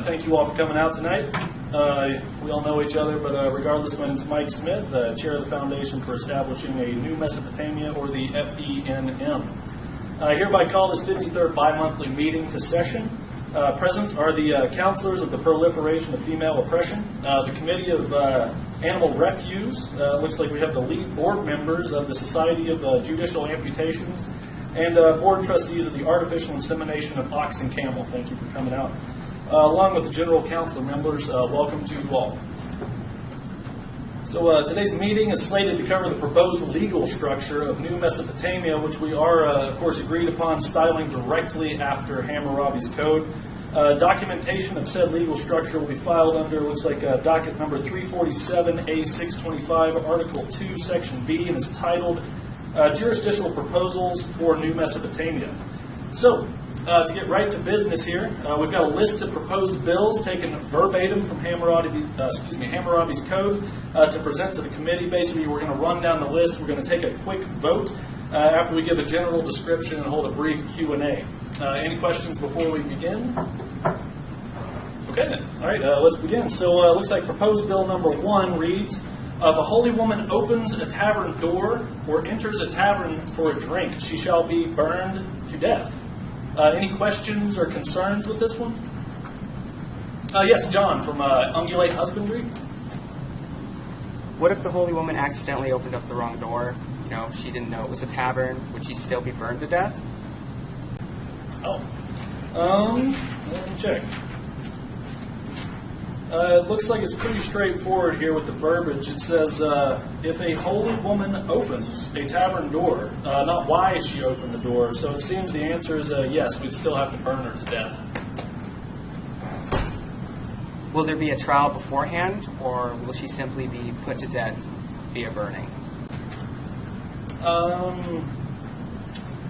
Thank you all for coming out tonight. We all know each other, but regardless, my name is Mike Smith, Chair of the Foundation for Establishing a New Mesopotamia, or the FENM. I hereby call this 53rd bi-monthly meeting to session. Present are the counselors of the Proliferation of Female Oppression, the Committee of Animal Refuse. Looks like we have the lead board members of the Society of Judicial Amputations, and board trustees of the Artificial Insemination of Ox and Camel. Thank you for coming out. Along with the general council members, welcome to you all. So today's meeting is slated to cover the proposed legal structure of New Mesopotamia, which we are, of course, agreed upon styling directly after Hammurabi's Code. Documentation of said legal structure will be filed under, looks like docket number 347A625, Article 2, Section B, and is titled Jurisdictional Proposals for New Mesopotamia. So, to get right to business here, we've got a list of proposed bills taken verbatim from Hammurabi's Code to present to the committee. Basically, we're going to run down the list. We're going to take a quick vote after we give a general description and hold a brief Q&A. Any questions before we begin? Okay, then. All right, let's begin. So it looks like proposed bill number 1 reads, if a holy woman opens a tavern door or enters a tavern for a drink, she shall be burned to death. Any questions or concerns with this one? Yes, John from Ungulate Husbandry. What if the holy woman accidentally opened up the wrong door? You know, she didn't know it was a tavern. Would she still be burned to death? Oh. Let me check. It looks like it's pretty straightforward here with the verbiage. It says, if a holy woman opens a tavern door, not why she opened the door. So it seems the answer is yes, we'd still have to burn her to death. Will there be a trial beforehand, or will she simply be put to death via burning?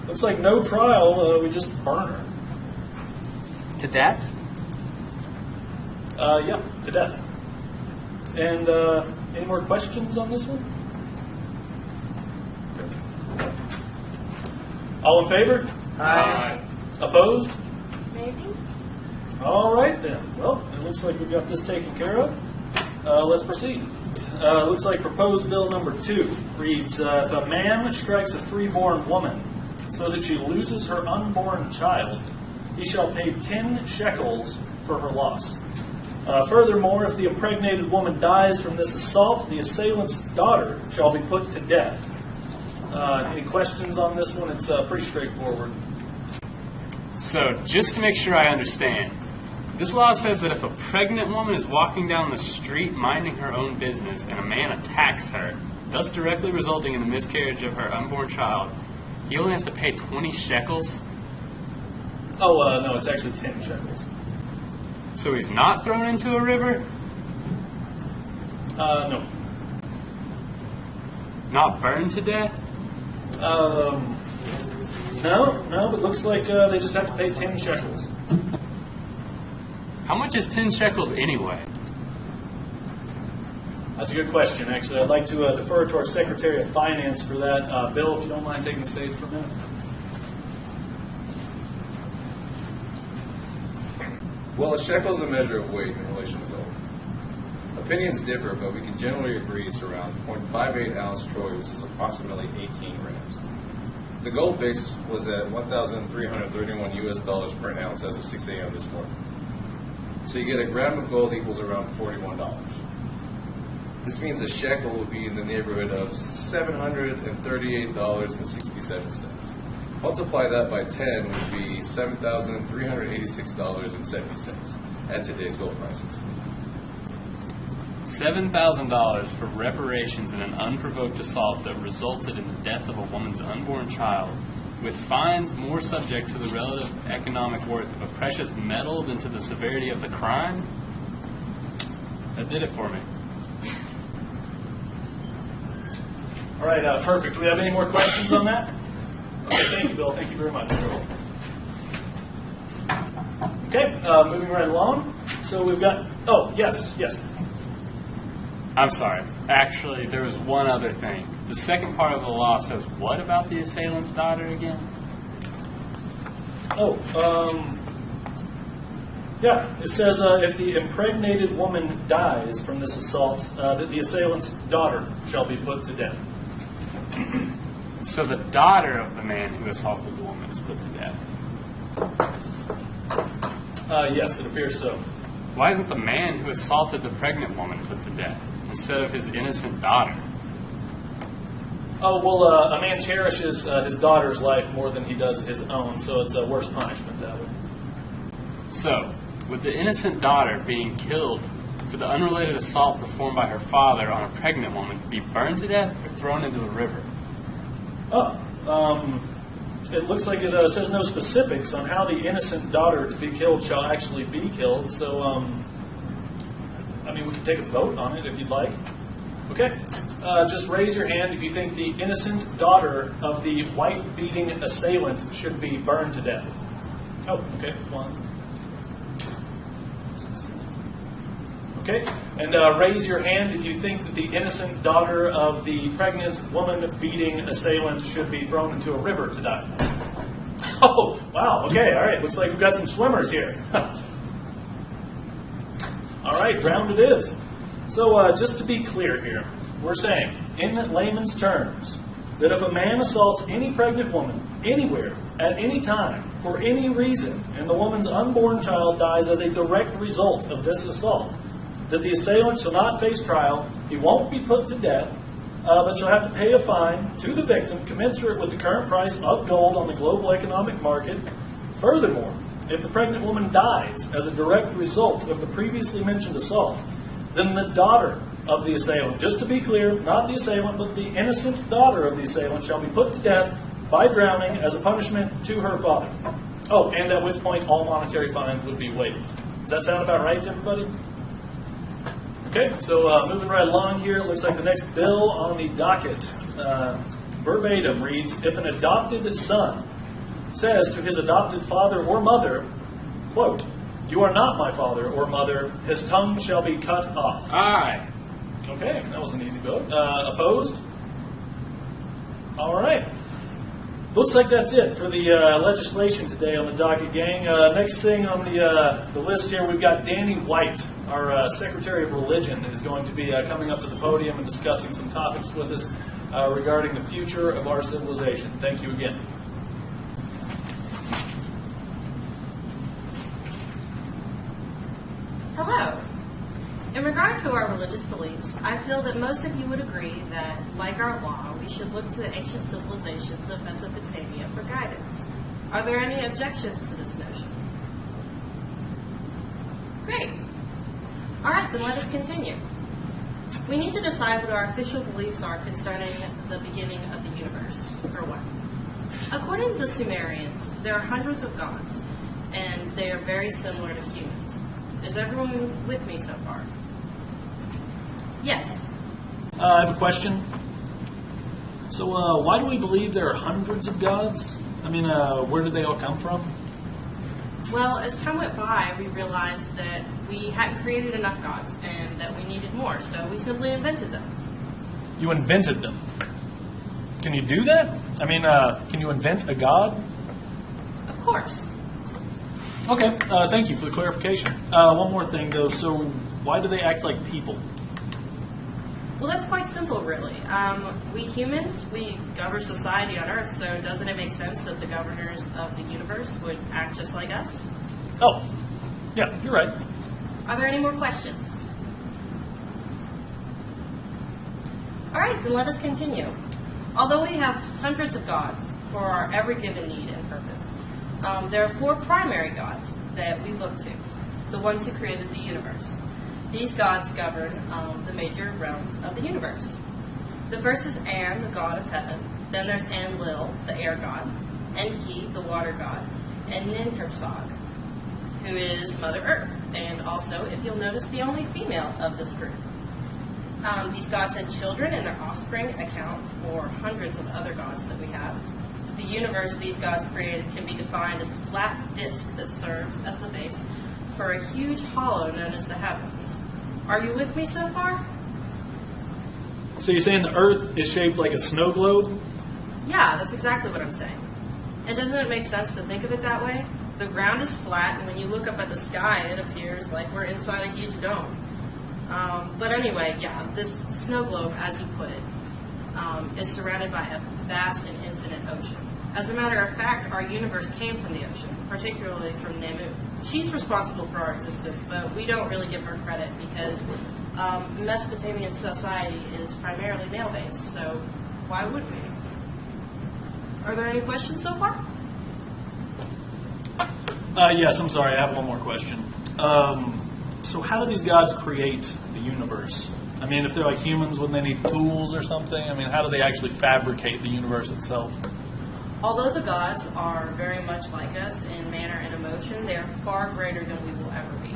Looks like no trial. We just burn her. To death? Yeah, to death. And any more questions on this one? Okay. All in favor? Aye. Opposed? Maybe. All right then. Well, it looks like we've got this taken care of. Let's proceed. Looks like proposed bill number 2 reads, if a man strikes a freeborn woman so that she loses her unborn child, he shall pay 10 shekels for her loss. Furthermore, if the impregnated woman dies from this assault, the assailant's daughter shall be put to death. Any questions on this one? It's pretty straightforward. So, just to make sure I understand, this law says that if a pregnant woman is walking down the street minding her own business and a man attacks her, thus directly resulting in the miscarriage of her unborn child, he only has to pay 20 shekels? Oh, no, it's actually 10 shekels. So he's not thrown into a river? No. Not burned to death? No, but looks like they just have to pay 10 shekels. How much is 10 shekels anyway? That's a good question, actually. I'd like to defer to our Secretary of Finance for that. Bill, if you don't mind taking the stage for a minute. Well, a shekel is a measure of weight in relation to gold. Opinions differ, but we can generally agree it's around 0.58 ounce troy, which is approximately 18 grams. The gold base was at $1,331 US per ounce as of 6 a.m. this morning. So you get a gram of gold equals around $41. This means a shekel would be in the neighborhood of $738.67. Multiply that by 10 would be $7,386.70 at today's gold prices. $7,000 for reparations in an unprovoked assault that resulted in the death of a woman's unborn child, with fines more subject to the relative economic worth of a precious metal than to the severity of the crime? That did it for me. All right, perfect. Do we have any more questions on that? Okay, thank you, Bill. Thank you very much. Okay, moving right along. So we've got, oh, yes. I'm sorry. Actually, there was one other thing. The second part of the law says what about the assailant's daughter again? Yeah, it says if the impregnated woman dies from this assault, that the assailant's daughter shall be put to death. So the daughter of the man who assaulted the woman is put to death. Yes, it appears so. Why isn't the man who assaulted the pregnant woman put to death instead of his innocent daughter? Oh, well, a man cherishes his daughter's life more than he does his own, so it's a worse punishment that way. So, would the innocent daughter being killed for the unrelated assault performed by her father on a pregnant woman be burned to death or thrown into a river? It looks like it says no specifics on how the innocent daughter to be killed shall actually be killed, so, I mean, we can take a vote on it if you'd like. Okay, just raise your hand if you think the innocent daughter of the wife-beating assailant should be burned to death. Oh, okay, come on. Okay, and raise your hand if you think that the innocent daughter of the pregnant woman-beating assailant should be thrown into a river to die. Oh, wow, okay, all right, looks like we've got some swimmers here. All right, drowned it is. So just to be clear here, we're saying, in layman's terms, that if a man assaults any pregnant woman, anywhere, at any time, for any reason, and the woman's unborn child dies as a direct result of this assault, that the assailant shall not face trial, he won't be put to death, but shall have to pay a fine to the victim commensurate with the current price of gold on the global economic market. Furthermore, if the pregnant woman dies as a direct result of the previously mentioned assault, then the daughter of the assailant, just to be clear, not the assailant, but the innocent daughter of the assailant, shall be put to death by drowning as a punishment to her father. Oh, and at which point all monetary fines would be waived. Does that sound about right to everybody? Okay, so moving right along here, it looks like the next bill on the docket, verbatim reads, if an adopted son says to his adopted father or mother, quote, "You are not my father or mother," his tongue shall be cut off. Aye. Okay, that was an easy vote. Opposed? All right. Looks like that's it for the legislation today on the docket, gang. Next thing on the list here, we've got Danny White, our Secretary of Religion, is going to be coming up to the podium and discussing some topics with us regarding the future of our civilization. Thank you again. Hello. In regard to our religious beliefs, I feel that most of you would agree that, like our law, we should look to the ancient civilizations of Mesopotamia for guidance. Are there any objections to this notion? Great. All right, then let us continue. We need to decide what our official beliefs are concerning the beginning of the universe, for one. According to the Sumerians, there are hundreds of gods, and they are very similar to humans. Is everyone with me so far? Yes. I have a question. So why do we believe there are hundreds of gods? I mean, where did they all come from? Well, as time went by, we realized that we hadn't created enough gods and that we needed more, so we simply invented them. You invented them. Can you do that? I mean, can you invent a god? Of course. Okay, thank you for the clarification. One more thing, though. So why do they act like people? Well, that's quite simple, really. We humans, we govern society on Earth, so doesn't it make sense that the governors of the universe would act just like us? Oh, yeah, you're right. Are there any more questions? All right, then let us continue. Although we have hundreds of gods for our every given need and purpose, there are four primary gods that we look to, the ones who created the universe. These gods govern the major realms of the universe. The first is An, the god of heaven. Then there's Enlil, the air god, Enki, the water god, and Ninhursag, who is Mother Earth, and also, if you'll notice, the only female of this group. These gods had children, and their offspring account for hundreds of other gods that we have. The universe these gods created can be defined as a flat disk that serves as the base for a huge hollow known as the heavens. Are you with me so far? So you're saying the Earth is shaped like a snow globe? Yeah, that's exactly what I'm saying. And doesn't it make sense to think of it that way? The ground is flat, and when you look up at the sky, it appears like we're inside a huge dome. But anyway, yeah, this snow globe, as you put it, is surrounded by a vast and infinite ocean. As a matter of fact, our universe came from the ocean, particularly from Namu. She's responsible for our existence, but we don't really give her credit because Mesopotamian society is primarily male-based, so why would we? Are there any questions so far? Yes, I'm sorry. I have one more question. So how do these gods create the universe? I mean, if they're like humans, wouldn't they need tools or something? I mean, how do they actually fabricate the universe itself? Although the gods are very much like us in manner and emotion, they are far greater than we will ever be.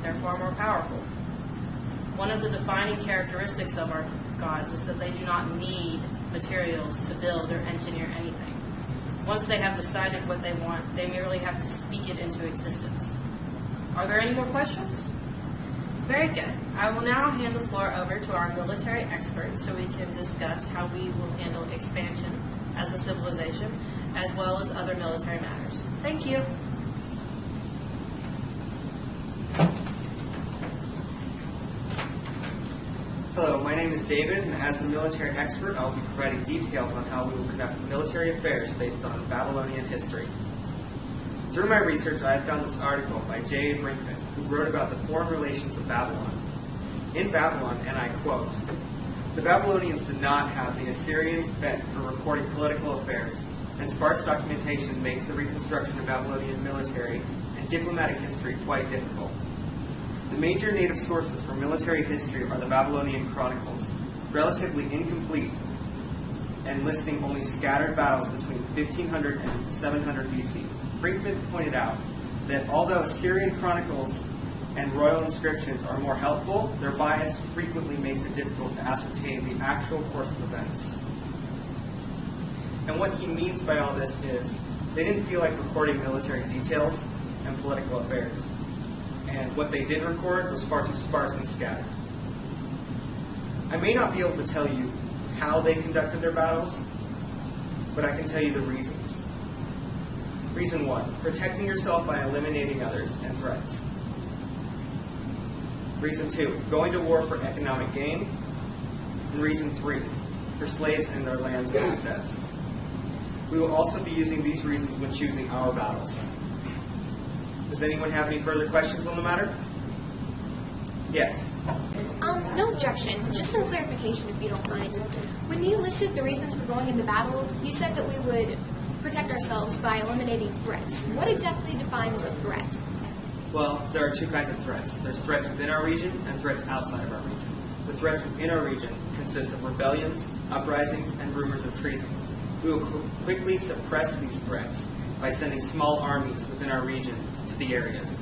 They're far more powerful. One of the defining characteristics of our gods is that they do not need materials to build or engineer anything. Once they have decided what they want, they merely have to speak it into existence. Are there any more questions? Very good. I will now hand the floor over to our military expert so we can discuss how we will handle expansion as a civilization, as well as other military matters. Thank you. Hello, my name is David, and as the military expert, I will be providing details on how we will conduct military affairs based on Babylonian history. Through my research, I have found this article by J. A. Brinkman, who wrote about the foreign relations of Babylon. In Babylon, and I quote, "The Babylonians did not have the Assyrian bent for recording political affairs, and sparse documentation makes the reconstruction of Babylonian military and diplomatic history quite difficult. The major native sources for military history are the Babylonian chronicles, relatively incomplete and listing only scattered battles between 1500 and 700 BC. Brinkman pointed out that although Assyrian chronicles and royal inscriptions are more helpful, their bias frequently makes it difficult to ascertain the actual course of events." And what he means by all this is they didn't feel like recording military details and political affairs. And what they did record was far too sparse and scattered. I may not be able to tell you how they conducted their battles, but I can tell you the reasons. Reason 1, protecting yourself by eliminating others and threats. Reason 2, going to war for economic gain. And reason 3, for slaves and their lands and assets. We will also be using these reasons when choosing our battles. Does anyone have any further questions on the matter? Yes. No objection. Just some clarification if you don't mind. When you listed the reasons for going into battle, you said that we would protect ourselves by eliminating threats. What exactly defines a threat? Well, there are two kinds of threats. There's threats within our region and threats outside of our region. The threats within our region consist of rebellions, uprisings, and rumors of treason. We will quickly suppress these threats by sending small armies within our region to the areas.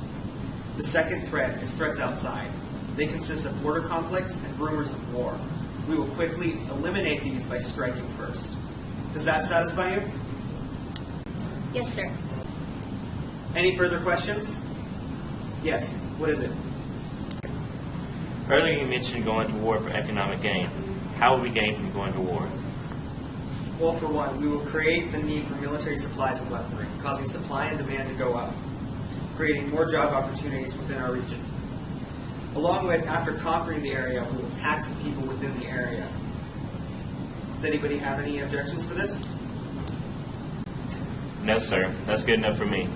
The second threat is threats outside. They consist of border conflicts and rumors of war. We will quickly eliminate these by striking first. Does that satisfy you? Yes, sir. Any further questions? Yes. What is it? Earlier you mentioned going to war for economic gain. How will we gain from going to war? Well, for one, we will create the need for military supplies and weaponry, causing supply and demand to go up, creating more job opportunities within our region. Along with, after conquering the area, we will tax the people within the area. Does anybody have any objections to this? No, sir. That's good enough for me.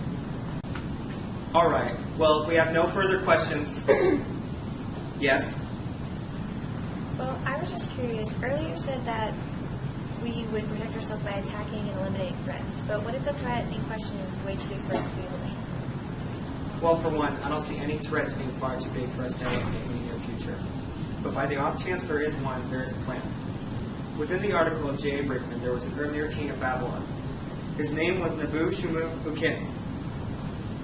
All right. Well, if we have no further questions, yes? Well, I was just curious. Earlier you said that we would protect ourselves by attacking and eliminating threats. But what if the threat in question is way too big for us to be eliminated? Well, for one, I don't see any threats being far too big for us to eliminate in the near future. But by the off chance there is one, there is a plan. Within the article of J. A. Brinkman, there was an earlier king of Babylon. His name was Nebuchadnezzar,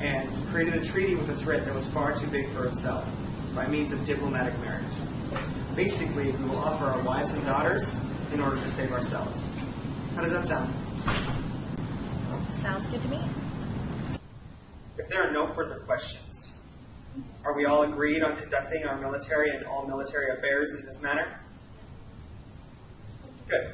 and he created a treaty with a threat that was far too big for himself by means of diplomatic marriage. Basically, we will offer our wives and daughters in order to save ourselves. How does that sound? Sounds good to me. If there are no further questions, are we all agreed on conducting our military and all military affairs in this manner? Good.